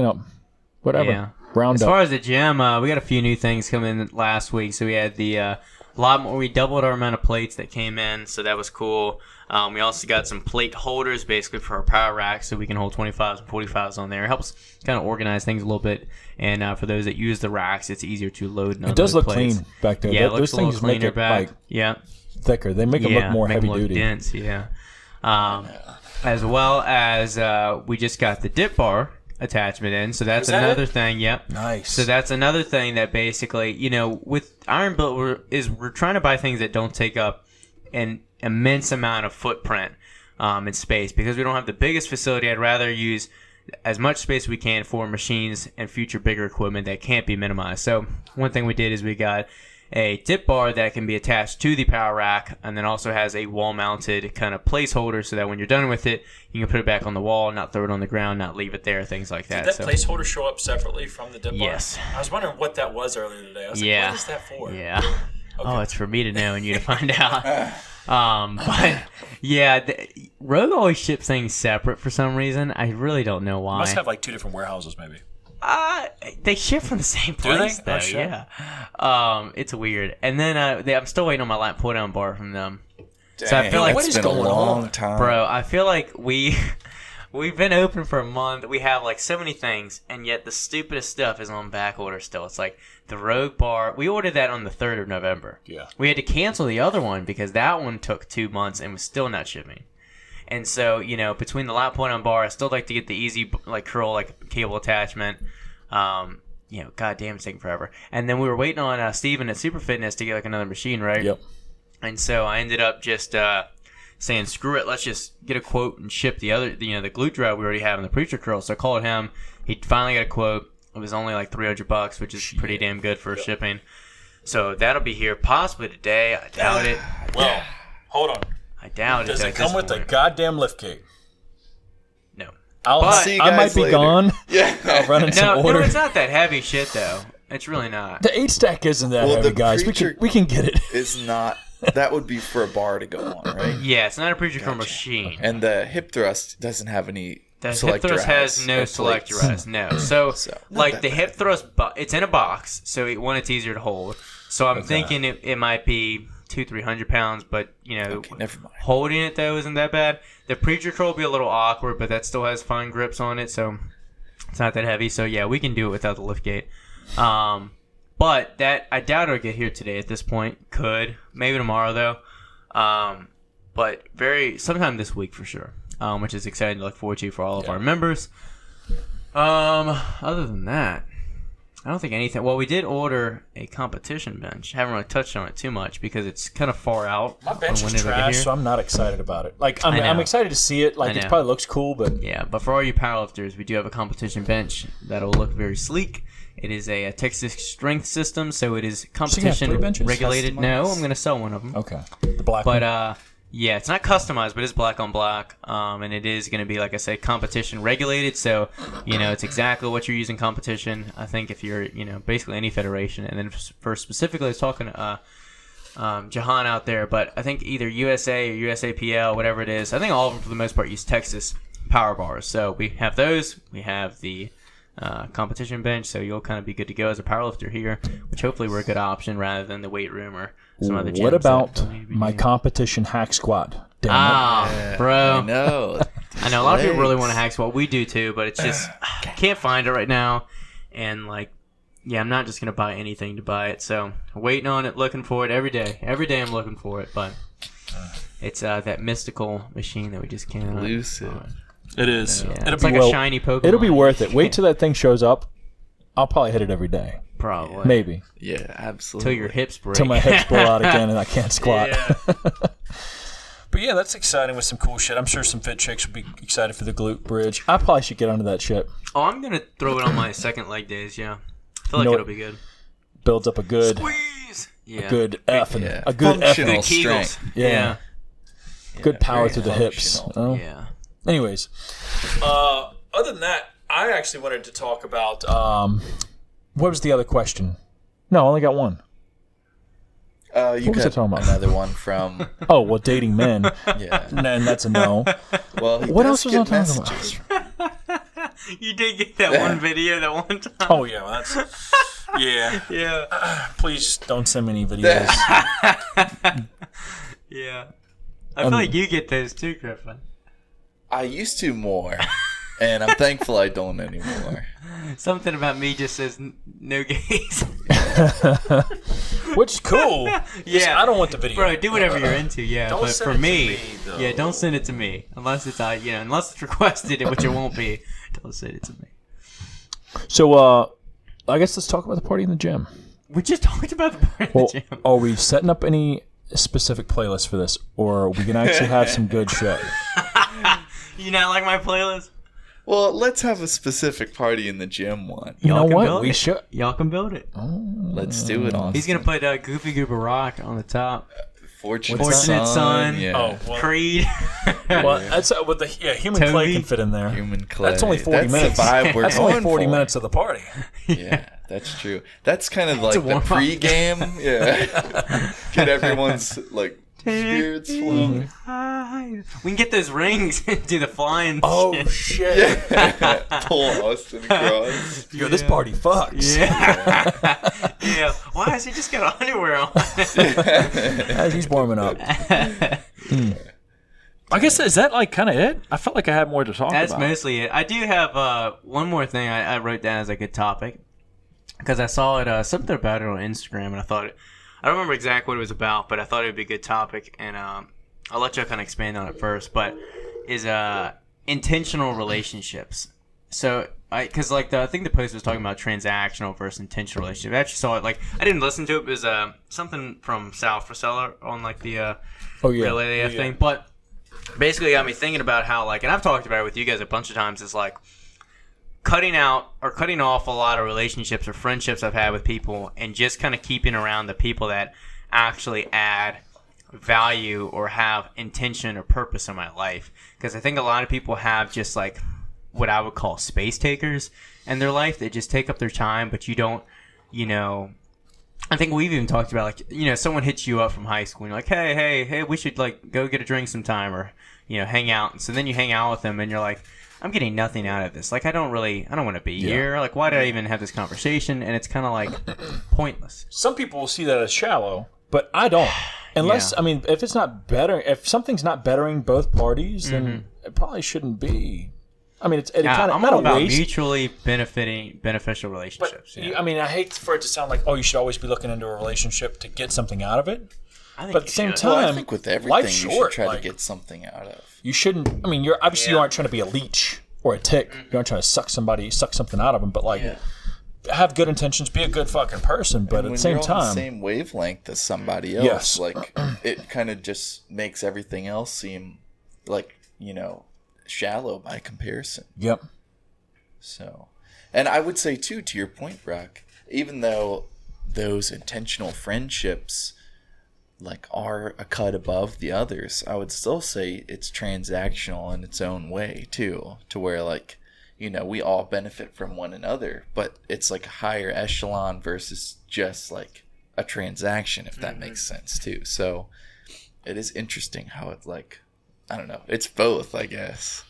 whatever. Yeah. Round As up. far as the gym, we got a few new things coming in last week. So we had the lot more. We doubled our amount of plates that came in, so that was cool. We also got some plate holders, basically for our power rack, so we can hold 25s and 45s on there. It helps kind of organize things a little bit, and for those that use the racks, it's easier to load and unload. It does look plates. clean back there. Yeah, it looks Those a little things make cleaner it back. like thicker. They make them look more make heavy them look duty. dense. Yeah. As well as we just got the dip bar attachment in, so that's that another it? thing. Yep. Nice. So that's another thing that basically, with Iron Built, we're trying to buy things that don't take up an immense amount of footprint in space, because we don't have the biggest facility. I'd rather use as much space as we can for machines and future bigger equipment that can't be minimized. So one thing we did is we got a dip bar that can be attached to the power rack, and then also has a wall-mounted kind of placeholder, so that when you're done with it, you can put it back on the wall, not throw it on the ground, not leave it there, things like that. Did that placeholder show up separately from the dip bar? Yes. I was wondering what that was earlier today. I was like, what is that for? Yeah. Okay. Oh, it's for me to know and you to find out. But yeah, Rogue always ships things separate for some reason. I really don't know why. Must have like two different warehouses, maybe. They ship from the same place, though. Oh, shit. Yeah. It's weird. And then I'm still waiting on my lat pull-down bar from them. Dang, So I feel like it's been a long time, bro. I feel like we've been open for a month. We have like so many things, and yet the stupidest stuff is on back order still. It's like the Rogue bar. We ordered that on the 3rd of November. Yeah. We had to cancel the other one because that one took 2 months and was still not shipping. And so, between the lat point on bar, I still like to get the easy curl cable attachment. God damn, it's taking forever. And then we were waiting on Steven at Super Fitness to get another machine, right? Yep. And so I ended up just saying, screw it, let's just get a quote and ship the other, the glute drive we already have in the preacher curl. So I called him. He finally got a quote. It was only like $300, which is pretty damn good for shipping. So that'll be here possibly today. I doubt it. Well, hold on. I doubt Does it. it come with a goddamn lift kit? No. I'll See you I might guys be later. gone. Yeah. I'll run in some No, order. it's not that heavy shit though. It's really not. The 8-stack isn't that heavy, the guys. preacher We can get it. It's not. That would be for a bar to go on, right? Yeah, it's not a preacher curl machine. And the hip thrust doesn't have any The hip selector thrust has no or selector plates. rest, no. So, So, not like that the hip thrust, it's in a box, so one, it's easier to hold. So I'm thinking it might be 200-300 pounds, but Okay, never mind. holding it though isn't that bad. The pre-control will be a little awkward, but that still has fine grips on it, so it's not that heavy. So yeah, we can do it without the lift gate. But that I doubt it'll get here today at this point. Could maybe tomorrow though. But sometime this week for sure. Which is exciting to look forward to for all of our members. Other than that, I don't think anything. Well, we did order a competition bench. Haven't really touched on it too much because it's kind of far out. My bench on when is it'll get trash, here. so I'm not excited about it. Like, I know. I'm excited to see it. Like, I it know. probably looks cool, but Yeah, but for all you powerlifters, we do have a competition bench that'll look very sleek. It is a Texas strength system, so it is competition 3 benches? regulated. No, I'm going to sell one of them. okay. The black But one. yeah, it's not customized, but it's black on black, and it is going to be, like I said, competition regulated. So it's exactly what you're using competition. I think if you're basically any federation, and then for specifically, I was talking to Jahan out there, but I think either USA or USAPL, whatever it is, I think all of them for the most part use Texas power bars. So we have those. We have the competition bench, so you'll kind of be good to go as a powerlifter here, which hopefully we're a good option rather than the weight room or some other gyms. What about that don't need to be my used. competition hack squat? Damn Ah, bro. I know. I know a lot of people really Legs. want to hack squat. We do too, but it's just I can't find it right now. And I'm not just gonna buy anything to buy it. So waiting on it, looking for it every day. Every day I'm looking for it, but it's that mystical machine that we just can't. Elusive. It is. Yeah, It'll it's be like well- a shiny Pokemon. It'll be worth it. Wait till that thing shows up. I'll probably hit it every day. probably Maybe. Yeah, absolutely. till your hips break. Till my hips blow out again and I can't squat. Yeah. But yeah, that's exciting with some cool shit. I'm sure some fit chicks will be excited for the glute bridge. I probably should get onto that shit. Oh, I'm gonna throw it on my second leg days. Yeah, I feel like know it'll what? be good. Builds up a good Squeeze. Yeah. good F and Yeah. a good F Functional and Kegels. strength. Yeah. good power very through the hips. functional. Oh. Yeah. Anyways, other than that, I actually wanted to talk about what was the other question? No, I only got one. You was got I talking about? another one from Oh, well, dating men, yeah. and that's a no. Well, he What does else was I get talking about? messages. You did get that one video that one time. Oh yeah, well, that's yeah. Yeah. Please don't send me any videos. Yeah. I feel like you get those too, Griffin. I used to more, and I'm thankful I don't anymore. Something about me just says no gays. Which is cool. Yeah. I don't want the video. Bro, do whatever you're into, yeah. Don't But send for it to me, me, though. yeah, don't send it to me unless it's unless it's requested, which it won't be. Don't send it to me. So, I guess let's talk about the party in the gym. We just talked about the part Well, of the gym. are we setting up any specific playlist for this, or are we gonna actually have some good shit? You not like my playlist? Well, let's have a specific party in the gym one. You know Y'all can what? build We it. should. Y'all can build it. Let's do it on. He's gonna put Goofy Goober Rock on the top. Fortunate Son. Yeah. Oh, well, Creed. well that's with the human clay Toby. can fit in there. Human clay. That's only 40 That's minutes. The vibe we're That's going only 40 for. minutes of the party. Yeah, that's true. That's kind of like a the warm-up. pre-game. Yeah. Get everyone's like spirits flowing. We can get those rings and do the flying. Oh shit. shit! Pull Austin across. Yo, this party fucks. Yeah. Yeah. Why has he just got underwear on? As he's warming up. I guess is that like kind of it? I felt like I had more to talk That's about. mostly it. I do have one more thing I wrote down as a good topic because I saw it something about it on Instagram and I thought I don't remember exactly what it was about, but I thought it would be a good topic and I'll let you kind of expand on it first. But is intentional relationships. So because I think the post was talking about transactional versus intentional relationship. I actually saw it I didn't listen to it. It was something from Sal Frisella on the Oh yeah. Real AF thing, but basically got me thinking about how and I've talked about it with you guys a bunch of times, is cutting out or cutting off a lot of relationships or friendships I've had with people and just kind of keeping around the people that actually add value or have intention or purpose in my life. Because I think a lot of people have just what I would call space takers in their life. They just take up their time, but you don't, I think we've even talked about someone hits you up from high school and you're like, hey, we should go get a drink sometime or hang out. And so then you hang out with them and you're like, I'm getting nothing out of this. Like, I don't want to be here. Like, why did I even have this conversation? And it's kind of like pointless. Some people will see that as shallow, but I don't. Unless, I mean, if something's not bettering both parties, then it probably shouldn't be. I mean, I'm all about mutually beneficial relationships. But, I mean, I hate for it to sound like, you should always be looking into a relationship to get something out of it. But at the same time, I think with everything, life's short. You should try to get something out of. You shouldn't. I mean, you aren't trying to be a leech or a tick. You aren't trying to suck something out of them. But have good intentions, be a good fucking person. But at the same time, on the same wavelength as somebody else, like it kind of just makes everything else seem like shallow by comparison. Yep. So, and I would say too, to your point, Brock, even though those intentional friendships are a cut above the others, I would still say it's transactional in its own way too, to where we all benefit from one another, but it's like a higher echelon versus just like a transaction, if that makes sense too. So it is interesting how it's I don't know, it's both, I guess.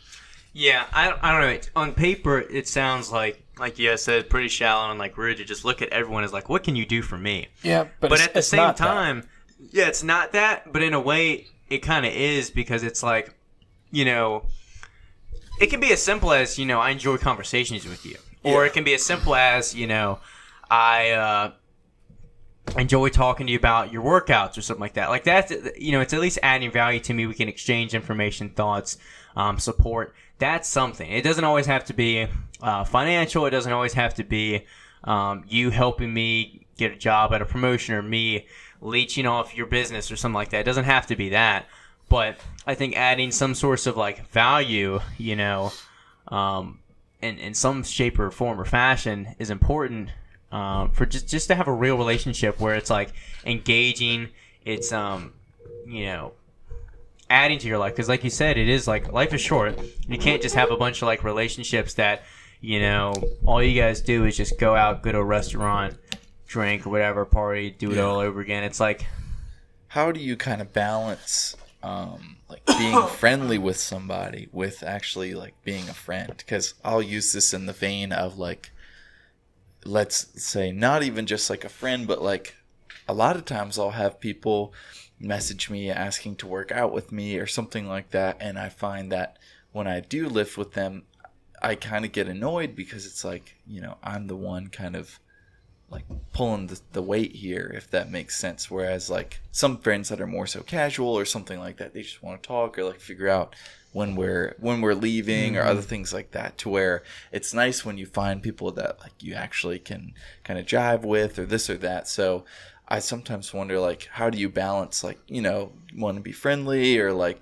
Yeah, I don't know. On paper, it sounds like you guys said, pretty shallow and rude to just look at everyone as what can you do for me? Yeah, but at the same time, yeah, it's not that, but in a way, it kind of is, because it's it can be as simple as, I enjoy conversations with you. Or it can be as simple as, I enjoy talking to you about your workouts or something like that. Like that's, it's at least adding value to me. We can exchange information, thoughts, support. That's something. It doesn't always have to be financial. It doesn't always have to be you helping me get a job at a promotion or me leeching off your business or something like that. It doesn't have to be that. But I think adding some source of value, in some shape or form or fashion is important for just to have a real relationship where it's engaging. It's adding to your life, because like you said, it is life is short. You can't just have a bunch of relationships that all you guys do is just go out, go to a restaurant, drink or whatever, party, do it all over again. It's how do you kind of balance being friendly with somebody with actually being a friend? Because I'll use this in the vein of let's say not even just a friend, but a lot of times I'll have people message me asking to work out with me or something like that, and I find that when I do lift with them, I kind of get annoyed because it's I'm the one kind of pulling the weight here, if that makes sense. Whereas some friends that are more so casual or something like that, they just want to talk or figure out when we're leaving or other things like that, to where it's nice when you find people that you actually can kind of jive with or this or that. So I sometimes wonder how do you balance want to be friendly or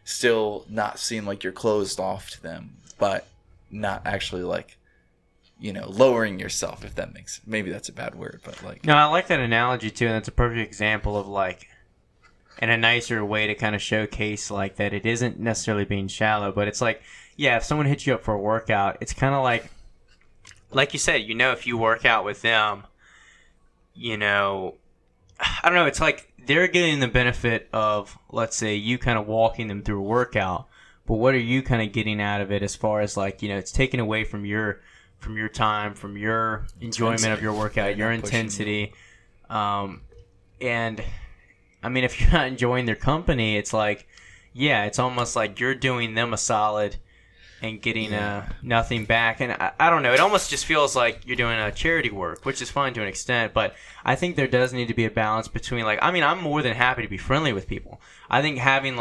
still not seem like you're closed off to them, but not actually lowering yourself, if that makes, maybe that's a bad word, but No, I like that analogy too, and that's a perfect example of and a nicer way to kind of showcase that it isn't necessarily being shallow, but it's if someone hits you up for a workout, it's kind of like you said, if you work out with them, I don't know, it's they're getting the benefit of, let's say, you kind of walking them through a workout, but what are you kind of getting out of it as far as it's taken away from your time, from your enjoyment of your workout, your intensity. And I mean, if you're not enjoying their company, it's it's almost you're doing them a solid and getting nothing back. And I don't know, it almost just feels like you're doing a charity work, which is fine to an extent, but I think there does need to be a balance between I'm more than happy to be friendly with people. I think having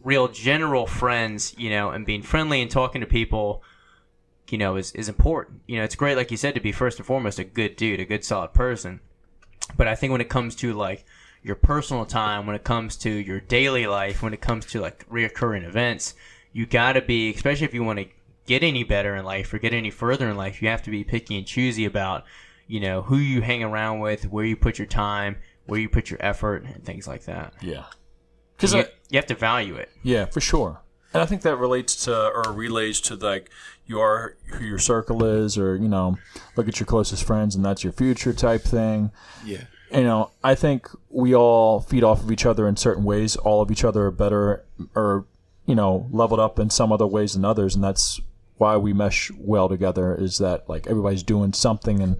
real general friends, and being friendly and talking to people, is important. It's great, like you said, to be first and foremost a good dude, a good solid person. But I think when it comes to your personal time, when it comes to your daily life, when it comes to reoccurring events, you gotta be, especially if you want to get any better in life or get any further in life, you have to be picky and choosy about, who you hang around with, where you put your time, where you put your effort, and things like that. Yeah. Because you have to value it. Yeah, for sure. And I think that relates to, or relays to you are who your circle is, or look at your closest friends and that's your future type thing. Yeah. I think we all feed off of each other in certain ways. All of each other are better or leveled up in some other ways than others, and that's why we mesh well together is that like everybody's doing something and,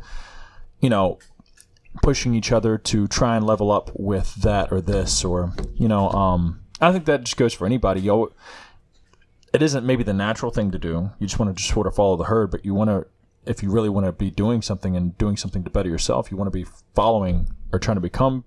you know, pushing each other to try and level up with that or this, or, you know, I think that just goes for anybody. It isn't maybe the natural thing to do. You just want to just sort of follow the herd, but you want to, if you really want to be doing something and doing something to better yourself, you want to be following or trying to become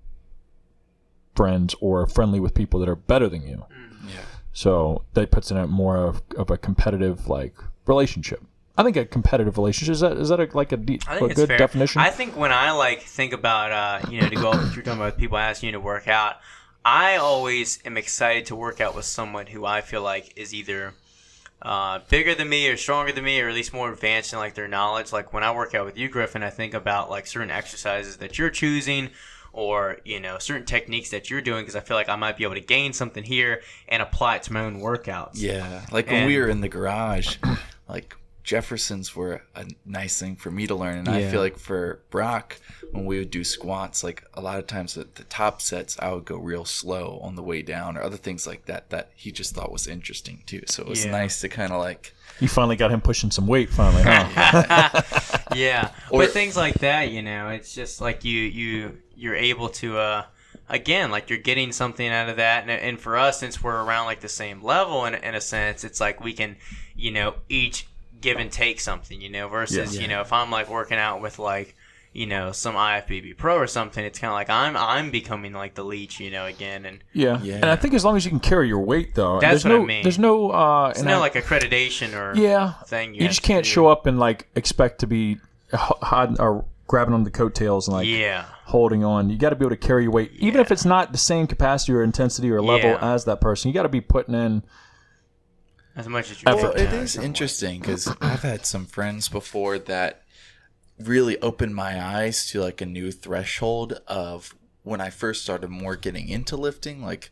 friends or friendly with people that are better than you. Yeah. So that puts in a more of a competitive like relationship. I think a competitive relationship is that a good fair. definition? I think when I like think about to go, if you're talking about people asking you to work out, I always am excited to work out with someone who I feel like is either bigger than me or stronger than me, or at least more advanced in like their knowledge. Like when I work out with you, Griffin, I think about like certain exercises that you're choosing, or, you know, certain techniques that you're doing, because I feel like I might be able to gain something here and apply it to my own workouts. Yeah, like when we were in the garage, like Jeffersons were a nice thing for me to learn, and I feel like for Brock, when we would do squats, like a lot of times at the top sets, I would go real slow on the way down, or other things like that he just thought was interesting too. So it was nice to kind of like. You finally got him pushing some weight, finally, huh? Yeah, but things like that, you know, it's just like you're able to again, like you're getting something out of that, and for us, since we're around like the same level in a sense, it's like we can, you know, each give and take something, you know, versus you know, if I'm like working out with like, you know, some IFBB pro or something, it's kind of like I'm becoming like the leech, you know, again, and and I think as long as you can carry your weight, though, that's what I mean. There's no like accreditation or thing. You just can't show up and like expect to be hiding or grabbing on the coattails and like holding on. You got to be able to carry your weight, even if it's not the same capacity or intensity or level as that person. You got to be putting in as much as you can. Well, it is interesting because I've had some friends before that really opened my eyes to like a new threshold of when I first started more getting into lifting, like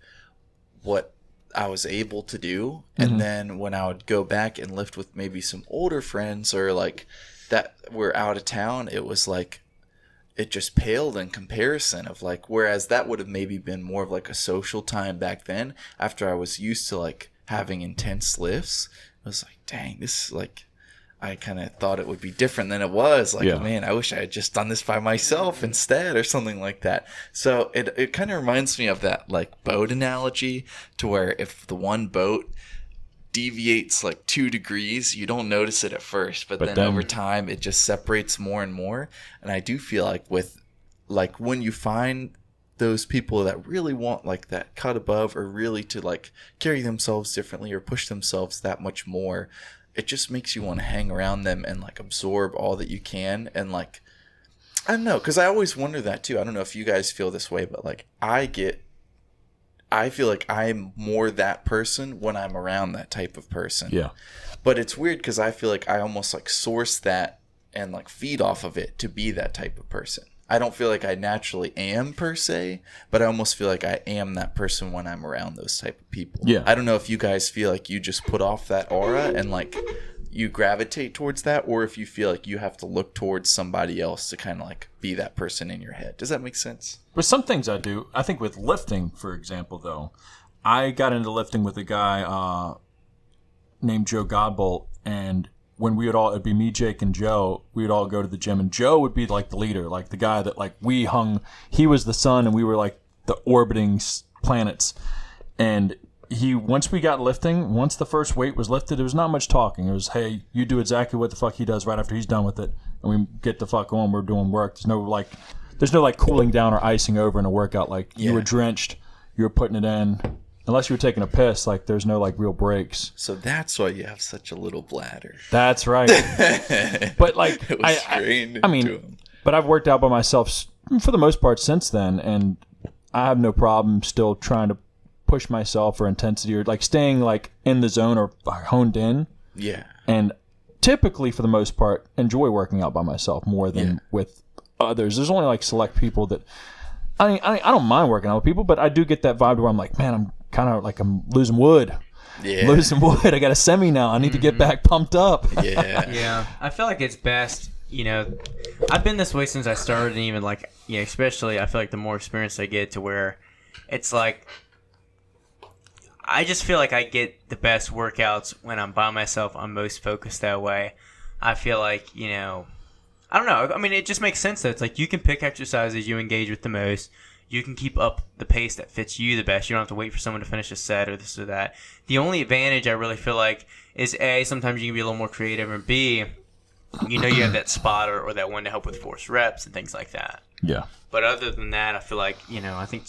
what I was able to do. And then when I would go back and lift with maybe some older friends or like that were out of town, it was like it just paled in comparison of like, whereas that would have maybe been more of like a social time back then after I was used to like having intense lifts. I was like, dang, this is like, I kind of thought it would be different than it was. Like, man, I wish I had just done this by myself instead or something like that. So it kind of reminds me of that like boat analogy, to where if the one boat deviates like 2 degrees, you don't notice it at first, but then over time it just separates more and more. And I do feel like with like when you find those people that really want like that cut above, or really to like carry themselves differently or push themselves that much more, it just makes you want to hang around them and like absorb all that you can. And like, I don't know, because I always wonder that too. I don't know if you guys feel this way, but like I feel like I'm more that person when I'm around that type of person. Yeah. But it's weird because I feel like I almost like source that and like feed off of it to be that type of person. I don't feel like I naturally am per se, but I almost feel like I am that person when I'm around those type of people. Yeah. I don't know if you guys feel like you just put off that aura and like you gravitate towards that, or if you feel like you have to look towards somebody else to kind of like be that person in your head. Does that make sense? But some things I do. I think with lifting, for example, though, I got into lifting with a guy named Joe Godbolt, and when we would all, it'd be me, Jake, and Joe, we would all go to the gym, and Joe would be like the leader, like the guy that like he was the sun and we were like the orbiting planets. And once we got lifting, once the first weight was lifted, it was not much talking. It was, hey, you do exactly what the fuck he does right after he's done with it, and we get the fuck on, we're doing work. There's no like cooling down or icing over in a workout. Like you were drenched, you were putting it in. Unless you were taking a piss, like there's no like real breaks. So that's why you have such a little bladder. That's right. But like, it was strained I mean, into him. But I've worked out by myself for the most part since then, and I have no problem still trying to push myself for intensity or like staying like in the zone or honed in. Yeah. And typically, for the most part, enjoy working out by myself more than with others. There's only like select people that I don't mind working out with people, but I do get that vibe where I'm like, man, I'm kind of like I'm losing wood. Yeah. Losing wood. I got a semi now. I need to get back pumped up. Yeah. Yeah. I feel like it's best, you know, I've been this way since I started, and even like, yeah, especially I feel like the more experience I get to where it's like I just feel like I get the best workouts when I'm by myself. I'm most focused that way. I feel like, I don't know. I mean, it just makes sense, though. It's like you can pick exercises you engage with the most. You can keep up the pace that fits you the best. You don't have to wait for someone to finish a set or this or that. The only advantage I really feel like is, A, sometimes you can be a little more creative, and B, you have that spotter or that one to help with forced reps and things like that. Yeah. But other than that, I feel like, I think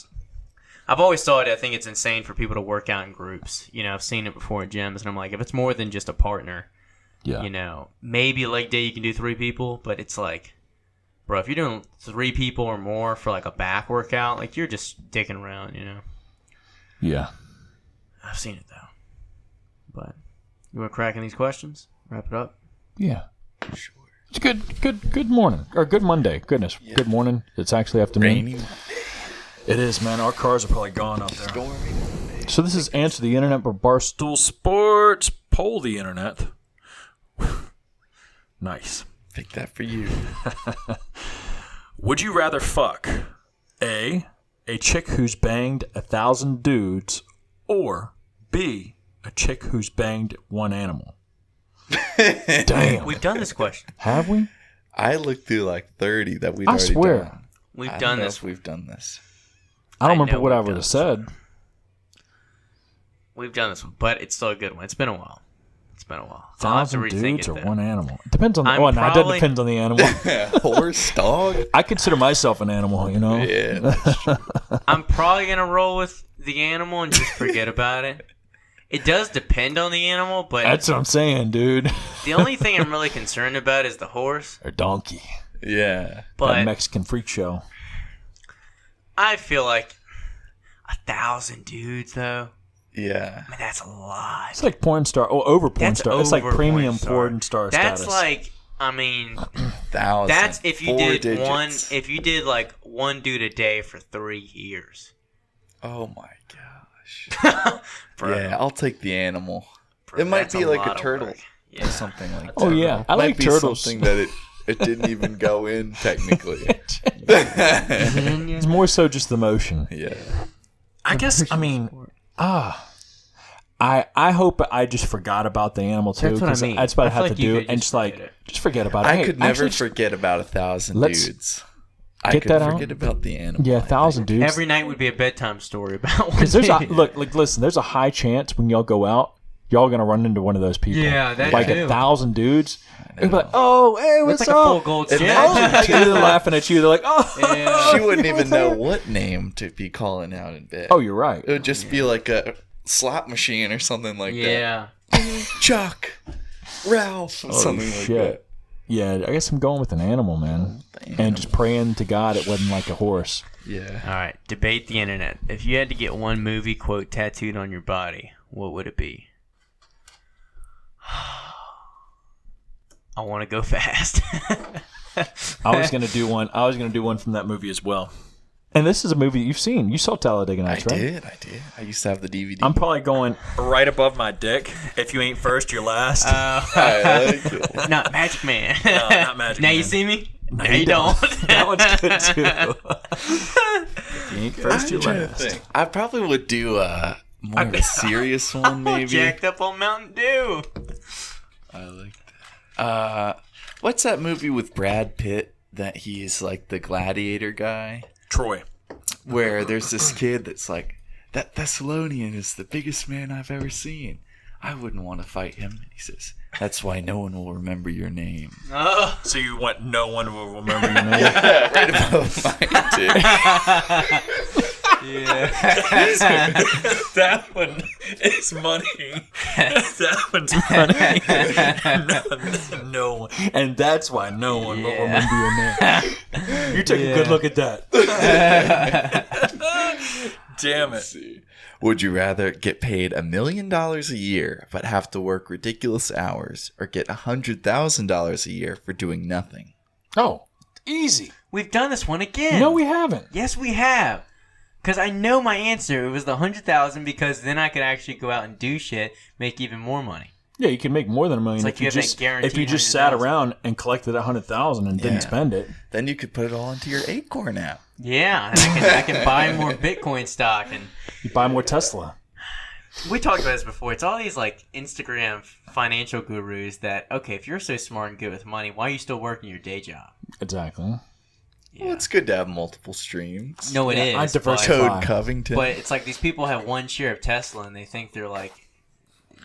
I've always thought I think it's insane for people to work out in groups. I've seen it before in gyms, and I'm like, if it's more than just a partner, maybe a leg day you can do 3 people, but it's like, bro, if you're doing 3 people or more for like a back workout, like you're just dicking around, Yeah. I've seen it though. But you want to crack in these questions? Wrap it up? Yeah. Sure. It's good morning. Or good Monday. Goodness. Yeah. Good morning. It's actually afternoon. Rainy. It is, man. Our cars are probably gone out there. Stormy. So this is Answer the Internet by Barstool Sports. Poll the Internet. Nice. Pick that for you. Would you rather fuck A, a chick who's banged 1,000 dudes, or B, a chick who's banged one animal? Damn. We've done this question. Have we? I looked through like 30 that we've I already swear. done. We've done this. We've done this. I don't I remember know what I we've would done have this. said. We've done this one, but it's still a good one. It's been a while. I'll have to 1,000 rethink dudes it, or though. one animal? It depends on the... I'm Oh, no, it doesn't probably- depend on the animal. Horse, dog. I consider myself an animal, Yeah. that's true. I'm probably going to roll with the animal and just forget about it. It does depend on the animal, but That's what I'm saying, dude. the only thing I'm really concerned about is the horse. Or donkey. Yeah. That But Mexican freak show. I feel like 1,000 dudes, though. Yeah. I mean, that's a lot. It's like porn star. Oh, over porn That's star. It's like over premium porn porn star That's status. like, I mean, 1,000. that's if you 4 did digits. one. If you did like one dude a day for 3 years. Oh my gosh. Bro, Yeah, I'll take the animal. bro, It might that's be a like lot a of turtle work. or Yeah. something like that. Oh, yeah. I Might like be turtles. something that it didn't even go in technically. It's more so just the motion. Yeah. I guess, I mean, I hope I just forgot about the animal too. That's what I 'cause mean. that's what I I feel have like to you do. could And just just forget it. just forget about it. I Hey, could never actually, forget about 1,000 let's dudes. I get could that out. forget about the animal. Yeah, I 1,000 dudes. Every night would be a bedtime story about one. Because there's a, dude. look, like, listen, there's a high chance when y'all go out, y'all gonna run into one of those people. Yeah, that like too. 1,000 dudes. They'll be like, oh, hey, what's It's like a up? full gold And gym. that's- They're laughing at you. They're like, oh, Yeah. She wouldn't even know what name to be calling out in bed. oh, you're right. It would just be like a slot machine or something like that. Yeah. Chuck, Ralph, something like shit. that. Yeah, I guess I'm going with an animal, man. And just praying to God it wasn't like a horse. Yeah. All right. Debate the internet. If you had to get one movie quote tattooed on your body, what would it be? I want to go fast. I was gonna do one. I was gonna do one from that movie as well. And this is a movie you've seen. You saw Talladega I Nights, right? did. I used to have the DVD. I'm probably going right above my dick. If you ain't first, you're last. I like it. Not Magic Man. No, not Magic Now Man. you see me? No, Now you don't. That one's good too. If you ain't first, I'm you're trying to last. think. I probably would do more of a serious one, maybe. Jacked up on Mountain Dew. I like that. What's that movie with Brad Pitt that he's like the gladiator guy? Troy. Where there's this kid that's like, that Thessalonian is the biggest man I've ever seen. I wouldn't want to fight him. And he says, that's why no one will remember your name. Oh. So you want no one will remember your name? Right above mine, too. Yeah. That one is money. That one's money. No one. And that's why no one will remember your name. You took a good look at that. Damn it. Would you rather get paid $1 million a year but have to work ridiculous hours, or get $100,000 a year for doing nothing? Oh, easy. We've done this one again. No, we haven't. Yes, we have. Because I know my answer. It was the 100,000 because then I could actually go out and do shit, make even more money. Yeah, you can make more than $1 million It's like you have that guaranteed if you just sat 100,000. around and collected 100,000 and didn't Yeah. spend it. Then you could put it all into your Acorn app. Yeah, and I can buy more Bitcoin stock and You buy more Tesla. we talked about this before. It's all these like Instagram financial gurus that, okay, if you're so smart and good with money, why are you still working your day job? Exactly. Well, it's good to have multiple streams. No, it is. I diversify. Toad Covington. But it's like these people have one share of Tesla and they think they're like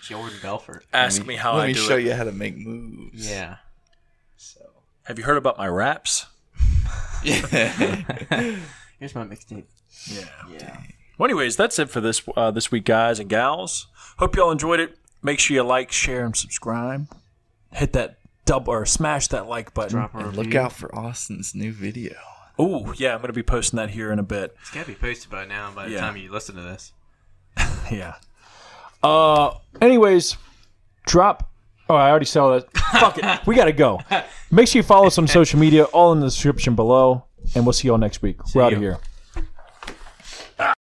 Jordan Belfort. Ask me how Let I me do show it. you how to make moves. Yeah. So. Have you heard about my raps? Yeah. Here's my mixtape. Yeah. Well, anyways, that's it for this week, guys and gals. Hope y'all enjoyed it. Make sure you like, share, and subscribe. Hit that smash that like button. Drop a And review. look out for Austin's new video. Oh, yeah, I'm going to be posting that here in a bit. It's got to be posted by now by the Yeah. time you listen to this. Yeah. Anyways, drop. Oh, I already saw that. Fuck it. We got to go. Make sure you follow us on social media, all in the description below. And we'll see y'all next week. We're out of you. here.